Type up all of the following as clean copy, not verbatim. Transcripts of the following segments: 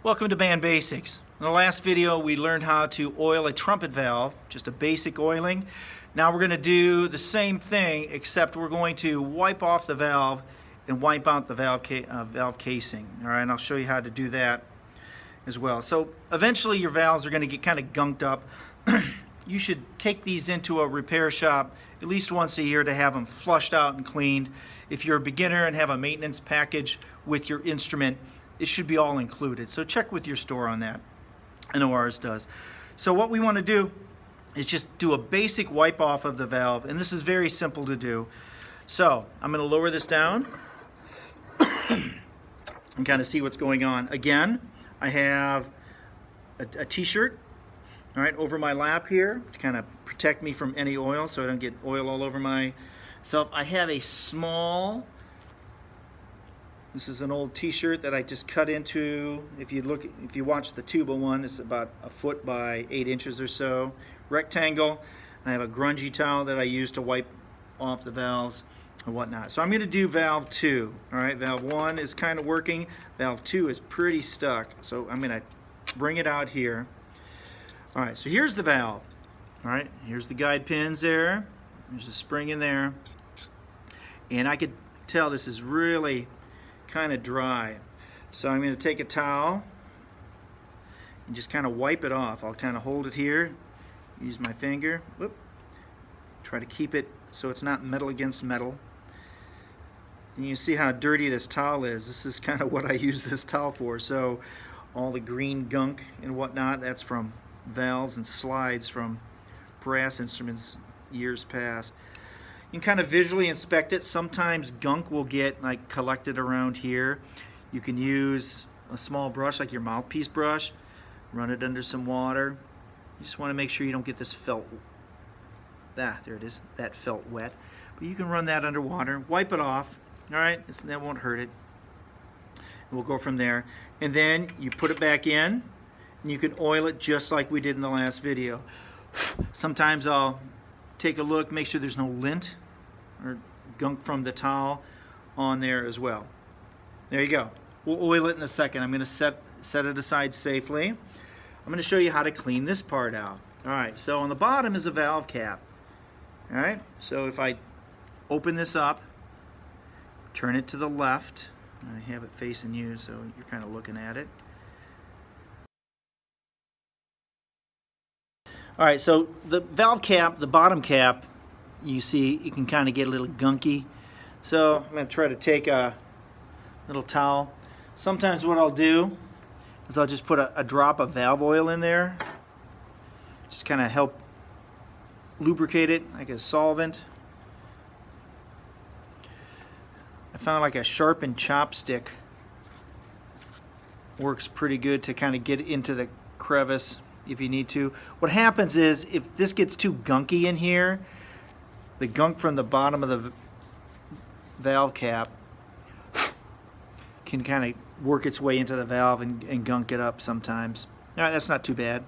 Welcome to Band Basics. In the last video we learned how to oil a trumpet valve, just a basic oiling. Now we're going to do the same thing, except we're going to wipe off the valve and wipe out the valve casing. All right, and I'll show you how to do that as well. So eventually your valves are going to get kind of gunked up. You should take these into a repair shop at least once a year to have them flushed out and cleaned. If you're a beginner and have a maintenance package with your instrument, it should be all included. So check with your store on that. I know ours does. So what we want to do is just do a basic wipe off of the valve, and this is very simple to do. So I'm going to lower this down and kind of see what's going on. Again, I have a t-shirt, all right, over my lap here to kind of protect me from any oil so I don't get oil all over myself. I have a small, this is an old t-shirt that I just cut into. If you watch the tuba one, it's about 1 foot by 8 inches or so, rectangle. And I have a grungy towel that I use to wipe off the valves and whatnot. So I'm going to do valve 2. All right, valve 1 is kind of working. Valve 2 is pretty stuck. So I'm going to bring it out here. All right, so here's the valve. All right, here's the guide pins there. There's a spring in there. And I could tell this is really kind of dry. So I'm going to take a towel and just kind of wipe it off. I'll kind of hold it here, use my finger, whoop, try to keep it so it's not metal against metal. And you see how dirty this towel is. This is kind of what I use this towel for. So all the green gunk and whatnot, that's from valves and slides from brass instruments years past. You can kind of visually inspect it. Sometimes gunk will get like collected around here. You can use a small brush like your mouthpiece brush, run it under some water. You just want to make sure you don't get this felt, there it is, that felt wet. But you can run that under water, wipe it off, all right? That won't hurt it. And we'll go from there. And then you put it back in, and you can oil it just like we did in the last video. Sometimes I'll take a look, make sure there's no lint or gunk from the towel on there as well. There you go. We'll oil it in a second. I'm going to set it aside safely. I'm going to show you how to clean this part out. All right, so on the bottom is a valve cap. All right, so if I open this up, turn it to the left, I have it facing you so you're kind of looking at it. All right, so the valve cap, the bottom cap, you see it can kind of get a little gunky. So I'm going to try to take a little towel. Sometimes what I'll do is I'll just put a drop of valve oil in there. Just kind of help lubricate it like a solvent. I found like a sharpened chopstick works pretty good to kind of get into the crevice if you need to. What happens is if this gets too gunky in here, the gunk from the bottom of the valve cap can kind of work its way into the valve and gunk it up sometimes. All right, that's not too bad.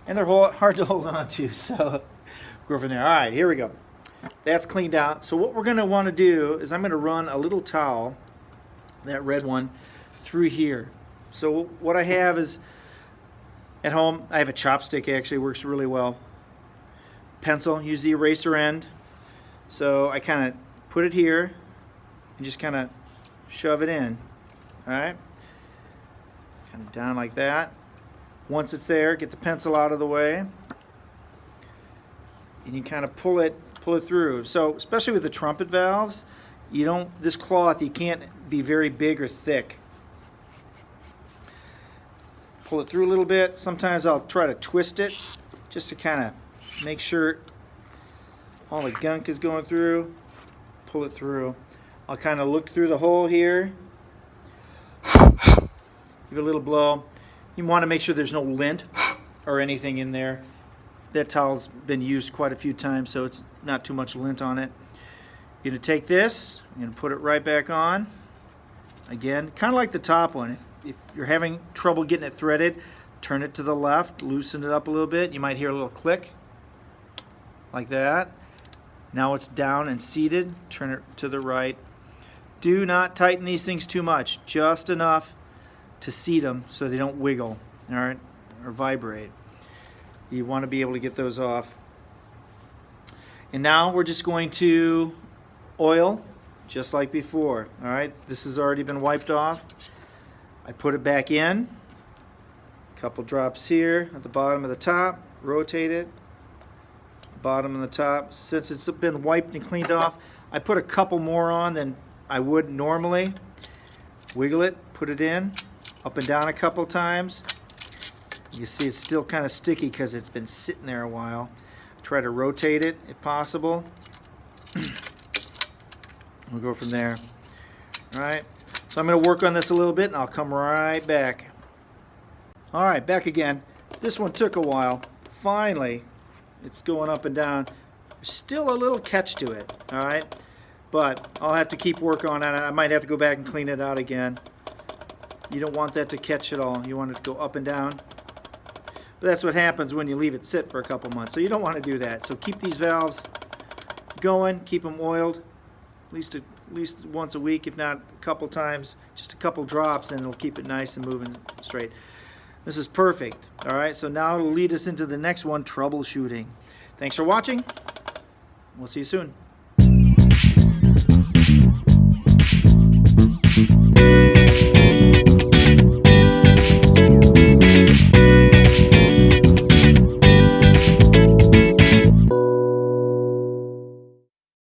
And they're hard to hold on to, so go from there. All right, here we go. That's cleaned out. So what we're going to want to do is I'm going to run a little towel, that red one, through here. So what I have is, at home, I have a chopstick, actually works really well. Pencil, use the eraser end. So I kind of put it here and just kind of shove it in. All right? Kind of down like that. Once it's there, get the pencil out of the way. And you kind of pull it through. So especially with the trumpet valves, this cloth, you can't be very big or thick. Pull it through a little bit. Sometimes I'll try to twist it just to kind of make sure all the gunk is going through. Pull it through. I'll kind of look through the hole here. Give it a little blow. You want to make sure there's no lint or anything in there. That towel's been used quite a few times, so it's not too much lint on it. You're going to take this, you're going to put it right back on. Again, kind of like the top one. If you're having trouble getting it threaded, turn it to the left, loosen it up a little bit. You might hear a little click, like that. Now it's down and seated. Turn it to the right. Do not tighten these things too much, just enough to seat them so they don't wiggle, all right, or vibrate. You want to be able to get those off. And now we're just going to oil just like before. All right, this has already been wiped off. I put it back in. A couple drops here at the bottom of the top. Rotate it. Bottom and the top. Since it's been wiped and cleaned off, I put a couple more on than I would normally. Wiggle it, put it in, up and down a couple times. You see it's still kind of sticky because it's been sitting there a while. Try to rotate it if possible. We'll go from there. All right, so I'm going to work on this a little bit and I'll come right back. All right, back again. This one took a while. Finally, it's going up and down. There's still a little catch to it, all right? But I'll have to keep working on it. I might have to go back and clean it out again. You don't want that to catch at all. You want it to go up and down. But that's what happens when you leave it sit for a couple months. So you don't want to do that. So keep these valves going, keep them oiled. At least once a week, if not a couple times, just a couple drops, and it'll keep it nice and moving straight. This is perfect. All right, so now it'll lead us into the next one, troubleshooting. Thanks for watching. We'll see you soon.